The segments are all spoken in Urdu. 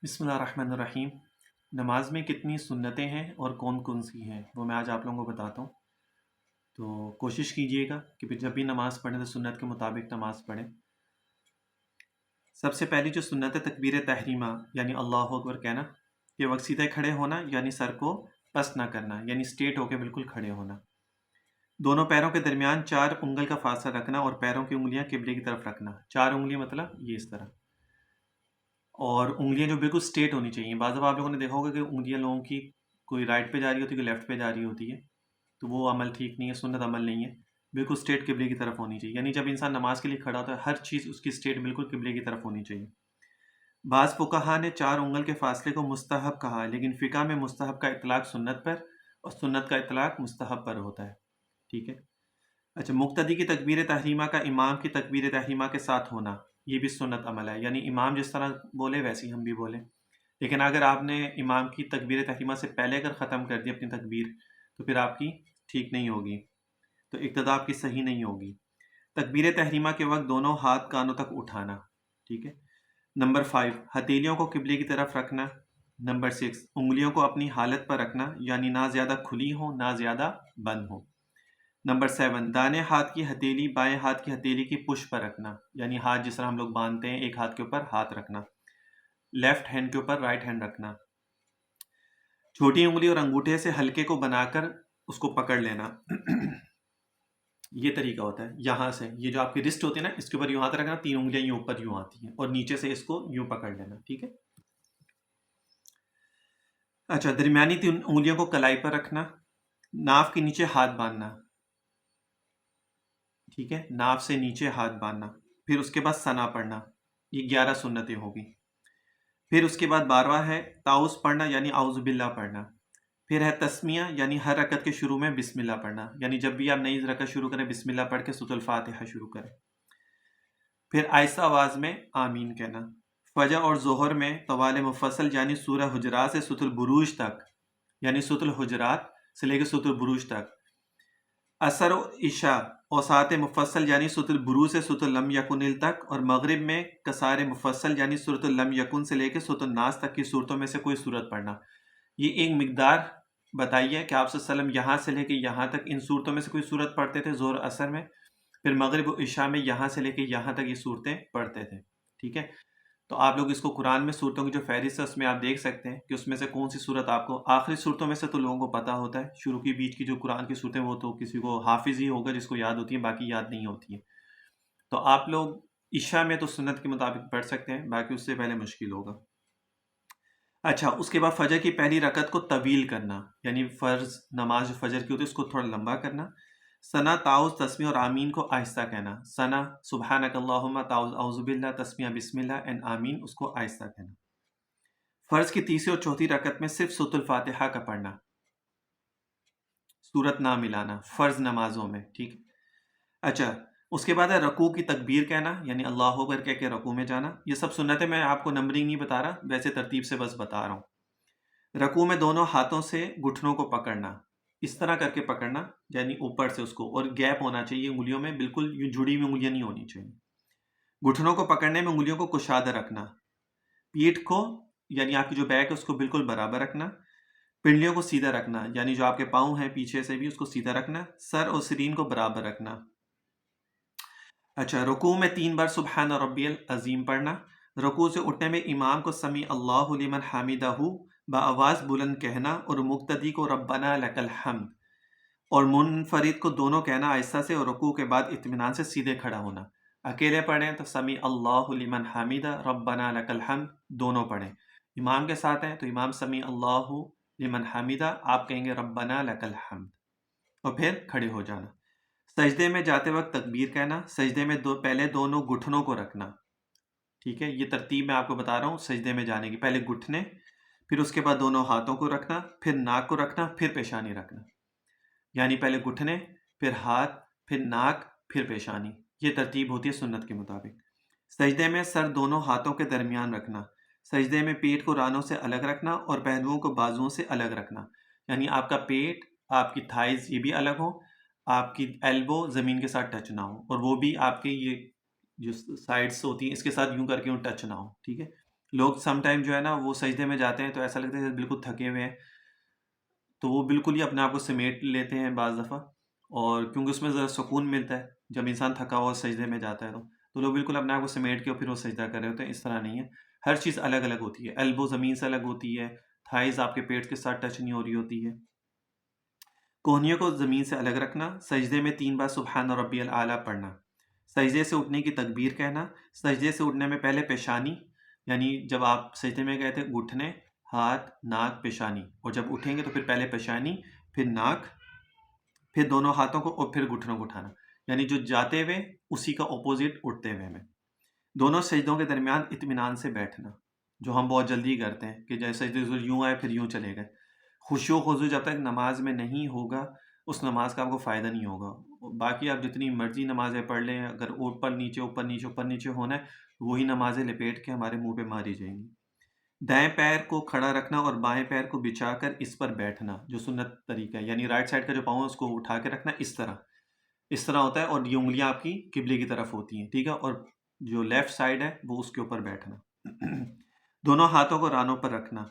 بسم اللہ الرحمن الرحیم۔ نماز میں کتنی سنتیں ہیں اور کون کون سی ہیں وہ میں آج آپ لوگوں کو بتاتا ہوں۔ تو کوشش کیجئے گا کہ پھر جب بھی نماز پڑھیں تو سنت کے مطابق نماز پڑھیں۔ سب سے پہلی جو سنت ہے تکبیر تحریمہ یعنی اللہ اکبر کہنا، کہ وقت سیدھے کھڑے ہونا یعنی سر کو پست نہ کرنا یعنی اسٹریٹ ہو کے بالکل کھڑے ہونا، دونوں پیروں کے درمیان 4 انگل کا فاصلہ رکھنا اور پیروں کی انگلیاں قبلے کی طرف رکھنا، 4 انگلیاں مطلب یہ اس طرح، اور انگلیاں جو بالکل اسٹریٹ ہونی چاہیے۔ بعض دفعہ آپ لوگوں نے دیکھا ہوگا کہ انگلیاں لوگوں کی کوئی رائٹ پہ جا رہی ہوتی ہے، کوئی لیفٹ پہ جا رہی ہوتی ہے، تو وہ عمل ٹھیک نہیں ہے، سنت عمل نہیں ہے۔ بالکل اسٹریٹ قبلے کی طرف ہونی چاہیے، یعنی جب انسان نماز کے لیے کھڑا ہوتا ہے ہر چیز اس کی اسٹریٹ بالکل قبلے کی طرف ہونی چاہیے۔ بعض فقہا نے 4 انگل کے فاصلے کو مستحب کہا، لیکن فقہ میں مستحب کا اطلاق سنت پر اور سنت کا اطلاق مستحب پر ہوتا ہے، ٹھیک ہے۔ اچھا، مقتدی کی تکبیر تحریمہ کا امام کی تکبیر تحریمہ کے ساتھ ہونا، یہ بھی سنت عمل ہے، یعنی امام جس طرح بولے ویسے ہی ہم بھی بولیں۔ لیکن اگر آپ نے امام کی تکبیر تحریمہ سے پہلے اگر ختم کر دی اپنی تکبیر تو پھر آپ کی ٹھیک نہیں ہوگی، تو اقتدا آپ کی صحیح نہیں ہوگی۔ تکبیر تحریمہ کے وقت دونوں ہاتھ کانوں تک اٹھانا، ٹھیک ہے۔ نمبر 5، ہتھیلیوں کو قبلے کی طرف رکھنا۔ نمبر 6، انگلیوں کو اپنی حالت پر رکھنا، یعنی نہ زیادہ کھلی ہو نہ زیادہ بند ہو۔ نمبر 7، دائیں ہاتھ کی ہتھیلی بائیں ہاتھ کی ہتھیلی کی پشت پر رکھنا، یعنی ہاتھ جس طرح ہم لوگ باندھتے ہیں ایک ہاتھ کے اوپر ہاتھ رکھنا، لیفٹ ہینڈ کے اوپر رائٹ ہینڈ رکھنا۔ چھوٹی انگلی اور انگوٹھے سے ہلکے کو بنا کر اس کو پکڑ لینا یہ طریقہ ہوتا ہے، یہاں سے یہ جو آپ کی رسٹ ہوتی ہے نا اس کے اوپر یوں ہاتھ رکھنا، 3 انگلیاں یوں اوپر یوں آتی ہیں اور نیچے سے اس کو یوں پکڑ لینا، ٹھیک ہے۔ اچھا، درمیانی 3 انگلیوں کو کلائی پر رکھنا، ناف کے نیچے ہاتھ باندھنا، ٹھیک ہے، ناف سے نیچے ہاتھ باندھنا، پھر اس کے بعد ثنا پڑھنا، یہ 11 سنتیں ہوگی۔ پھر اس کے بعد 12واں ہے تعوذ پڑھنا یعنی اعوذ باللہ پڑھنا۔ پھر ہے تسمیہ یعنی ہر رکعت کے شروع میں بسم اللہ پڑھنا، یعنی جب بھی آپ نئی رکعت شروع کریں بسم اللہ پڑھ کے سورۃ الفاتحہ شروع کریں۔ پھر آہستہ آواز میں آمین کہنا۔ فجر اور ظہر میں طوال مفصل یعنی سورہ حجرات سے سورۃ البروج تک، یعنی سورۃ الحجرات سے لے کے سورۃ البروج تک۔ عصر و عشاء اوساط مفصل یعنی سورۃ البروج سے سورۃ لم یکن تک، اور مغرب میں کسار مفصل یعنی سورۃ لم یکن سے لے کے سورۃ الناس تک کی صورتوں میں سے کوئی صورت پڑھنا۔ یہ ایک مقدار بتائیے کہ آپ صلی اللہ علیہ وسلم یہاں سے لے کے یہاں تک ان صورتوں میں سے کوئی صورت پڑھتے تھے ظہر عصر میں، پھر مغرب و عشاء میں یہاں سے لے کے یہاں تک یہ صورتیں پڑھتے تھے، ٹھیک ہے۔ تو آپ لوگ اس کو قرآن میں صورتوں کی جو فہرست ہے اس میں آپ دیکھ سکتے ہیں کہ اس میں سے کون سی صورت آپ کو، آخری صورتوں میں سے تو لوگوں کو پتہ ہوتا ہے، شروع کی بیچ کی جو قرآن کی صورتیں وہ تو کسی کو حافظ ہی ہوگا جس کو یاد ہوتی ہیں، باقی یاد نہیں ہوتی ہیں۔ تو آپ لوگ عشاء میں تو سنت کے مطابق پڑھ سکتے ہیں، باقی اس سے پہلے مشکل ہوگا۔ اچھا، اس کے بعد فجر کی پہلی رکعت کو طویل کرنا، یعنی فرض نماز جو فجر کی ہوتی ہے اس کو تھوڑا لمبا کرنا۔ ثنا، تعوذ، تسمیہ اور آمین کو آہستہ کہنا۔ ثنا سبحانک اللہم، تعوذ اعوذ باللہ، تسمیہ بسم اللہ اینڈ آمین اس کو آہستہ کہنا۔ فرض کی تیسری اور چوتھی رکعت میں صرف سورۃ الفاتحہ کا پڑھنا، سورت نہ ملانا فرض نمازوں میں، ٹھیک۔ اچھا، اس کے بعد ہے رکوع کی تکبیر کہنا، یعنی اللہ اکبر کہہ کے رکوع میں جانا۔ یہ سب سنتیں میں آپ کو نمبرنگ نہیں بتا رہا، ویسے ترتیب سے بس بتا رہا ہوں۔ رکوع میں دونوں ہاتھوں سے گھٹنوں کو پکڑنا، اس طرح کر کے پکڑنا، یعنی اوپر سے اس کو، اور گیپ ہونا چاہیے انگلیوں میں، بالکل یوں جڑی ہوئی انگلیاں نہیں ہونی چاہیے۔ گھٹنوں کو پکڑنے میں انگلیوں کو کشادہ رکھنا، پیٹھ کو یعنی آپ کی جو بیک ہے اس کو بالکل برابر رکھنا، پنڈلیوں کو سیدھا رکھنا، یعنی جو آپ کے پاؤں ہیں پیچھے سے بھی اس کو سیدھا رکھنا، سر اور سرین کو برابر رکھنا۔ اچھا، رکوع میں 3 بار سبحان ربی العظیم پڑھنا۔ رکوع سے اٹھنے میں امام کو سمیع اللہ لمن حمدہ بآواز بلند کہنا اور مقتدی کو ربنا لک الحمد، اور منفرد کو دونوں کہنا آہستہ سے، اور رکوع کے بعد اطمینان سے سیدھے کھڑا ہونا۔ اکیلے پڑھیں تو سمیع اللہ لمن حمدہ ربنا لک الحمد دونوں پڑھیں۔ امام کے ساتھ ہیں تو امام سمیع اللہ لمن حمدہ، آپ کہیں گے ربنا لک الحمد، اور پھر کھڑے ہو جانا۔ سجدے میں جاتے وقت تکبیر کہنا، سجدے میں پہلے دونوں گھٹنوں کو رکھنا، ٹھیک ہے، یہ ترتیب میں آپ کو بتا رہا ہوں سجدے میں جانے کی، پہلے گھٹنے، پھر اس کے بعد دونوں ہاتھوں کو رکھنا، پھر ناک کو رکھنا، پھر پیشانی رکھنا، یعنی پہلے گھٹنے، پھر ہاتھ، پھر ناک، پھر پیشانی، یہ ترتیب ہوتی ہے سنت کے مطابق۔ سجدے میں سر دونوں ہاتھوں کے درمیان رکھنا، سجدے میں پیٹ کو رانوں سے الگ رکھنا اور پہلوؤں کو بازوؤں سے الگ رکھنا، یعنی آپ کا پیٹ، آپ کی تھائز یہ بھی الگ ہو، آپ کی ایلبو زمین کے ساتھ ٹچ نہ ہو، اور وہ بھی آپ کے یہ جو سائڈس ہوتی ہیں اس کے ساتھ یوں کر کے یوں ٹچ نہ ہو، ٹھیک ہے۔ لوگ سم ٹائم جو ہے نا وہ سجدے میں جاتے ہیں تو ایسا لگتا ہے جیسے بالکل تھکے ہوئے ہیں، تو وہ بالکل ہی اپنے آپ کو سمیٹ لیتے ہیں بعض دفعہ، اور کیونکہ اس میں ذرا سکون ملتا ہے جب انسان تھکا ہوا سجدے میں جاتا ہے تو لوگ بالکل اپنے آپ کو سمیٹ کے اور پھر وہ سجدہ کر رہے ہوتے ہیں. اس طرح نہیں ہے، ہر چیز الگ الگ ہوتی ہے. ایلبو زمین سے الگ ہوتی ہے، تھائز آپ کے پیٹ کے ساتھ ٹچ نہیں ہو رہی ہوتی ہے. کوہنیوں کو زمین سے الگ رکھنا، سجدے میں 3 بار سبحان ربی الاعلیٰ پڑھنا، سجدے سے اٹھنے کی تکبیر کہنا، سجدے سے اٹھنے میں پہلے پیشانی، یعنی جب آپ سجدے میں گئے تھے گھٹنے، ہاتھ، ناک، پیشانی، اور جب اٹھیں گے تو پھر پہلے پیشانی، پھر ناک، پھر دونوں ہاتھوں کو اور پھر گھٹنوں کو اٹھانا، یعنی جو جاتے ہوئے اسی کا اپوزٹ اٹھتے ہوئے میں. دونوں سجدوں کے درمیان اطمینان سے بیٹھنا، جو ہم بہت جلدی کرتے ہیں کہ جیسے سجدے سے یوں آئے پھر یوں چلے گئے. خشوع و خضوع جب تک نماز میں نہیں ہوگا اس نماز کا آپ کو فائدہ نہیں ہوگا. باقی آپ جتنی مرضی نمازیں پڑھ لیں، اگر اوپر نیچے اوپر نیچے اوپر نیچے ہونا ہے وہی نمازیں لپیٹ کے ہمارے منہ پہ ماری جائیں گی. دائیں پیر کو کھڑا رکھنا اور بائیں پیر کو بچھا کر اس پر بیٹھنا، جو سنت طریقہ ہے، یعنی رائٹ سائڈ کا جو پاؤں ہے اس کو اٹھا کے رکھنا اس طرح ہوتا ہے، اور یہ انگلیاں آپ کی قبلے کی طرف ہوتی ہیں، ٹھیک ہے، اور جو لیفٹ سائڈ ہے وہ اس کے اوپر بیٹھنا. دونوں ہاتھوں کو رانوں پر رکھنا.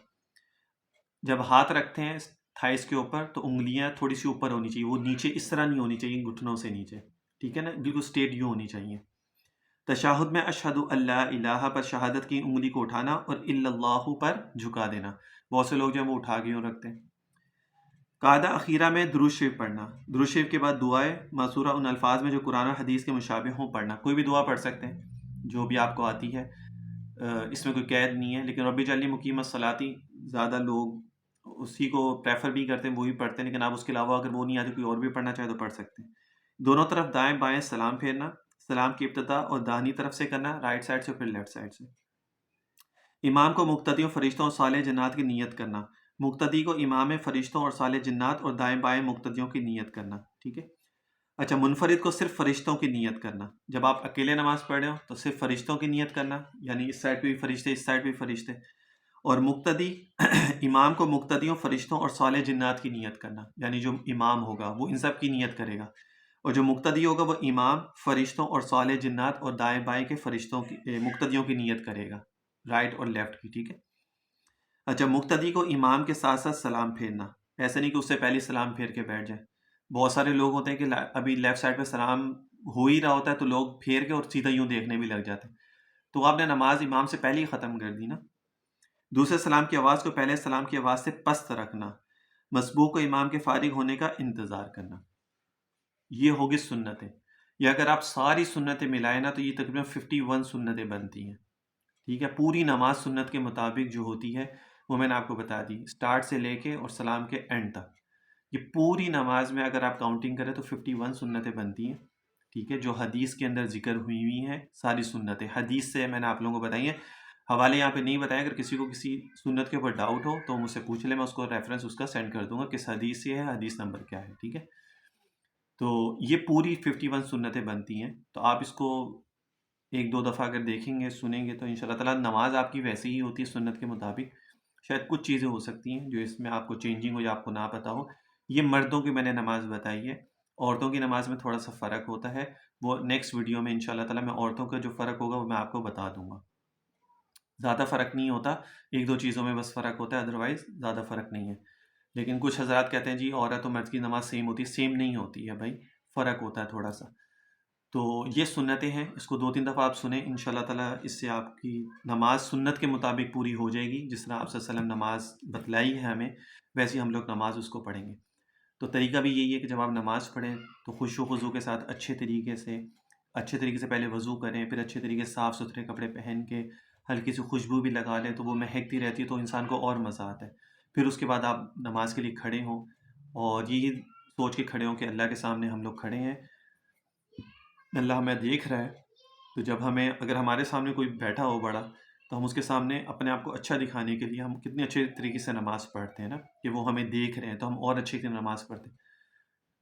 جب ہاتھ رکھتے ہیں تھائس کے اوپر تو انگلیاں تھوڑی سی اوپر ہونی چاہیے، وہ نیچے اس طرح نہیں ہونی چاہیے گھٹنوں سے نیچے، ٹھیک ہے نا، بالکل اسٹیٹ یوں ہونی چاہیے. تشہد میں اشہد اللہ الہ پر شہادت کی انگلی کو اٹھانا اور الا اللہ پر جھکا دینا. بہت سے لوگ جو ہیں وہ اٹھا کے یوں رکھتے ہیں. قاعدہ اخیرہ میں درود شریف پڑھنا، درود شریف کے بعد دعائیں ماثورہ ان الفاظ میں جو قرآن اور حدیث کے مشابہ ہوں پڑھنا. کوئی بھی دعا پڑھ سکتے ہیں جو بھی آپ کو آتی ہے، اس میں کوئی قید نہیں ہے، لیکن رب اجعلنی مقیم الصلاۃ زیادہ لوگ اسی کو پریفر بھی کرتے ہیں، وہی پڑھتے ہیں، لیکن آپ اس کے علاوہ اگر وہ نہیں آتی کوئی اور بھی پڑھنا چاہے تو پڑھ سکتے ہیں. دونوں طرف دائیں بائیں سلام پھیرنا، سلام کی ابتدا اور داہنی طرف سے کرنا، رائٹ سائڈ سے پھر لیفٹ سائڈ سے. امام کو مقتدیوں فرشتوں اور صالح جنات کی نیت کرنا، مقتدی کو امام فرشتوں اور صالح جنات اور دائیں بائیں مقتدیوں کی نیت کرنا، ٹھیک ہے. اچھا، منفرد کو صرف فرشتوں کی نیت کرنا. جب آپ اکیلے نماز پڑھ رہے ہو تو صرف فرشتوں کی نیت کرنا، یعنی اس سائڈ پہ بھی فرشتے اس سائڈ پہ بھی فرشتے. اور مقتدی امام کو مقتدیوں فرشتوں اور صالح جنات کی نیت کرنا، یعنی جو امام ہوگا وہ ان سب کی نیت کرے گا، اور جو مقتدی ہوگا وہ امام، فرشتوں اور صالح جنات اور دائیں بائیں کے فرشتوں کی مقتدیوں کی نیت کرے گا، رائٹ اور لیفٹ کی، ٹھیک ہے. اچھا، مقتدی کو امام کے ساتھ ساتھ سلام پھیرنا، ایسے نہیں کہ اس سے پہلے سلام پھیر کے بیٹھ جائیں. بہت سارے لوگ ہوتے ہیں کہ ابھی لیفٹ سائڈ پہ سلام ہو ہی رہا ہوتا ہے تو لوگ پھیر کے اور سیدھا یوں دیکھنے بھی لگ جاتے ہیں، تو آپ نے نماز امام سے پہلے ہی ختم کر دی نا. دوسرے سلام کی آواز کو پہلے سلام کی آواز سے پست رکھنا، مسبوق کو امام کے فارغ ہونے کا انتظار کرنا. یہ ہوگی سنتیں. یہ اگر آپ ساری سنتیں ملائیں نا تو یہ تقریباً 51 سنتیں بنتی ہیں، ٹھیک ہے. پوری نماز سنت کے مطابق جو ہوتی ہے وہ میں نے آپ کو بتا دی، سٹارٹ سے لے کے اور سلام کے اینڈ تک. یہ پوری نماز میں اگر آپ کاؤنٹنگ کریں تو 51 سنتیں بنتی ہیں، ٹھیک ہے، جو حدیث کے اندر ذکر ہوئی ہوئی ہیں. ساری سنتیں حدیث سے میں نے آپ لوگوں کو بتائی ہیں. حوالے یہاں پہ نہیں بتائیں، اگر کسی کو کسی سنت کے اوپر ڈاؤٹ ہو تو مجھ سے پوچھ لیں، میں اس کو ریفرنس اس کا سینڈ کر دوں گا کس حدیث سے ہے، حدیث نمبر کیا ہے، ٹھیک ہے. تو یہ پوری 51 سنتیں بنتی ہیں. تو آپ اس کو ایک دو دفعہ اگر دیکھیں گے سنیں گے تو ان شاء اللہ تعالیٰ نماز آپ کی ویسے ہی ہوتی ہے سنت کے مطابق. شاید کچھ چیزیں ہو سکتی ہیں جو اس میں آپ کو چینجنگ ہو یا آپ کو نہ پتہ ہو. یہ مردوں کی میں نے نماز بتائی ہے، عورتوں کی نماز میں تھوڑا سا فرق ہوتا ہے، وہ نیکسٹ ویڈیو میں ان شاء اللہ تعالیٰ میں عورتوں کا جو فرق ہوگا وہ میں آپ کو بتا دوں گا. زیادہ فرق نہیں ہوتا، ایک دو چیزوں میں بس فرق ہوتا ہے، ادروائز زیادہ فرق نہیں ہے. لیکن کچھ حضرات کہتے ہیں جی عورت و مرد کی نماز سیم ہوتی ہے، سیم نہیں ہوتی ہے بھائی، فرق ہوتا ہے تھوڑا سا. تو یہ سنتیں ہیں، اس کو 2-3 دفعہ آپ سنیں، ان شاء اللہ تعالیٰ اس سے آپ کی نماز سنت کے مطابق پوری ہو جائے گی. جس طرح آپ صلی اللہ علیہ وسلم نماز بتلائی ہے ہمیں، ویسے ہم لوگ نماز اس کو پڑھیں گے. تو طریقہ بھی یہی ہے کہ جب آپ نماز پڑھیں تو خشوع و خضوع کے ساتھ اچھے طریقے سے پہلے وضو کریں، پھر اچھے طریقے سے صاف ستھرے کپڑے پہن کے ہلکی سی خوشبو بھی لگا لیں تو وہ مہکتی رہتی ہے تو انسان کو اور مزہ آتا ہے. پھر اس کے بعد آپ نماز کے لیے کھڑے ہوں اور یہ سوچ کے کھڑے ہوں کہ اللہ کے سامنے ہم لوگ کھڑے ہیں، اللہ ہمیں دیکھ رہا ہے. تو جب اگر ہمارے سامنے کوئی بیٹھا ہو بڑا تو ہم اس کے سامنے اپنے آپ کو اچھا دکھانے کے لیے ہم کتنے اچھے طریقے سے نماز پڑھتے ہیں نا، کہ وہ ہمیں دیکھ رہے ہیں تو ہم اور اچھے سے نماز پڑھتے ہیں.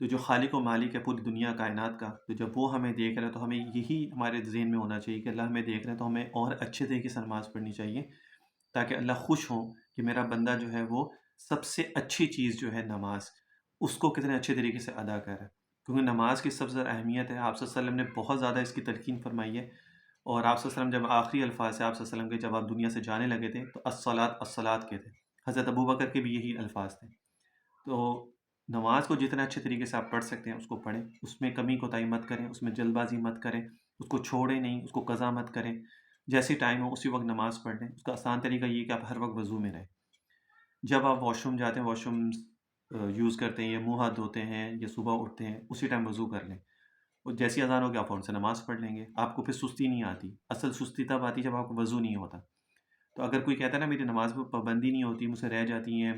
تو جو خالق و مالک ہے پوری دنیا کائنات کا، تو جب وہ ہمیں دیکھ رہا ہے تو ہمیں یہی ہمارے ذہن میں ہونا چاہیے کہ اللہ ہمیں دیکھ رہا ہے تو ہمیں اور اچھے طریقے سے نماز پڑھنی چاہیے، تاکہ اللہ خوش ہو کہ میرا بندہ جو ہے وہ سب سے اچھی چیز جو ہے نماز، اس کو کتنے اچھے طریقے سے ادا کر رہا ہے. کیونکہ نماز کی سب سے زیادہ اہمیت ہے، آپ صلی اللہ علیہ وسلم نے بہت زیادہ اس کی تلقین فرمائی ہے. اور آپ صلی اللہ علیہ وسلم جب آخری الفاظ ہے آپ صلی اللہ علیہ وسلم کے جب آپ دنیا سے جانے لگے تھے تو الصلاۃ الصلاۃ کے تھے، حضرت ابو بکر کے بھی یہی الفاظ تھے۔ تو نماز کو جتنا اچھے طریقے سے آپ پڑھ سکتے ہیں اس کو پڑھیں، اس میں کمی کوتاہی مت کریں، اس میں جلد بازی مت کریں، اس کو چھوڑیں نہیں، اس کو قضا مت کریں، جیسی ٹائم ہو اسی وقت نماز پڑھ لیں۔ اس کا آسان طریقہ یہ ہے کہ آپ ہر وقت وضو میں رہیں۔ جب آپ واش روم جاتے ہیں، واش روم یوز کرتے ہیں یا منہ ہاتھ دھوتے ہیں یا صبح اٹھتے ہیں، اسی ٹائم وضو کر لیں، اور جیسی اذان ہوگی آپ فوراً سے نماز پڑھ لیں گے، آپ کو پھر سستی نہیں آتی۔ اصل سستی تب آتی جب آپ کو وضو نہیں ہوتا۔ تو اگر کوئی کہتا ہے نا میری نماز میں پابندی نہیں ہوتی، مجھ سے رہ جاتی ہیں،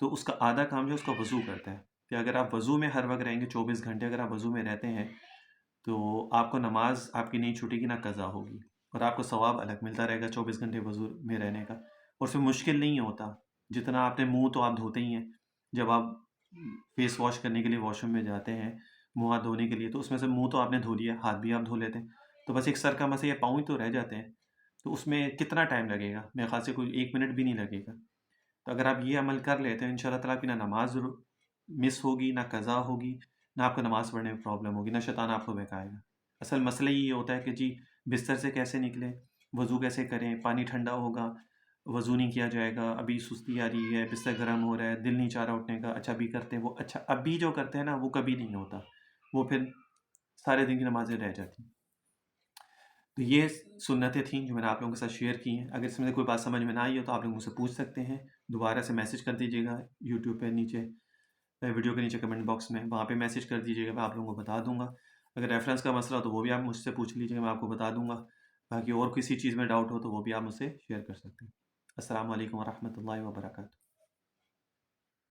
تو اس کا آدھا کام جو ہے اس کا وضو کرتا ہے، کہ اگر آپ وضو میں ہر وقت رہیں گے 24 گھنٹے اگر آپ وضو میں رہتے ہیں تو آپ کو نماز آپ کی نہیں چھوٹے گی نہ قضا ہوگی، اور آپ کو ثواب الگ ملتا رہے گا 24 گھنٹے وضو میں رہنے کا، اور اس میں مشکل نہیں ہوتا۔ جتنا آپ نے منہ تو آپ دھوتے ہی ہیں، جب آپ فیس واش کرنے کے لیے واش روم میں جاتے ہیں منہ ہاتھ دھونے کے لیے، تو اس میں سے منہ تو آپ نے دھو لیا، ہاتھ بھی آپ دھو لیتے ہیں، تو بس ایک سر کا مسئلہ یا پاؤں ہی تو رہ جاتے ہیں، تو اس میں کتنا ٹائم لگے گا؟ میرے خیال سے کوئی 1 منٹ بھی نہیں لگے گا۔ تو اگر آپ یہ عمل کر لیتے ہیں ان شاء اللہ تعالیٰ آپ کی نہ نماز مس ہوگی، نہ قضا ہوگی، نہ آپ کو نماز پڑھنے میں پرابلم ہوگی، نہ شیطان آپ کو بہکائے گا۔ اصل مسئلہ یہ ہوتا ہے کہ جی بستر سے کیسے نکلیں، وضو کیسے کریں، پانی ٹھنڈا ہوگا، وضو نہیں کیا جائے گا، ابھی سستی آ رہی ہے، بستر گرم ہو رہا ہے، دل نہیں چاہ رہا اٹھنے کا، اچھا ابھی کرتے ہیں وہ، اچھا ابھی جو کرتے ہیں نا وہ کبھی نہیں ہوتا، وہ پھر سارے دن کی نمازیں رہ جاتی ہیں۔ تو یہ سنتیں تھیں جو میں نے آپ لوگوں کے ساتھ شیئر کی ہیں۔ اگر اس میں سے کوئی بات سمجھ میں نہ آئی ہو تو آپ لوگ مجھ سے پوچھ سکتے ہیں، دوبارہ سے میسج کر دیجیے گا یوٹیوب پہ نیچے، ویڈیو کے نیچے کمنٹ باکس میں، وہاں پہ میسج کر دیجیے گا، میں آپ لوگوں کو بتا دوں گا۔ اگر ریفرنس کا مسئلہ ہو تو وہ بھی آپ مجھ سے پوچھ لیجیے گا، میں آپ کو بتا دوں گا۔ باقی اور کسی چیز میں ڈاؤٹ ہو تو وہ بھی آپ مجھ سے شیئر کر سکتے ہیں۔ السلام علیکم ورحمۃ اللہ وبرکاتہ۔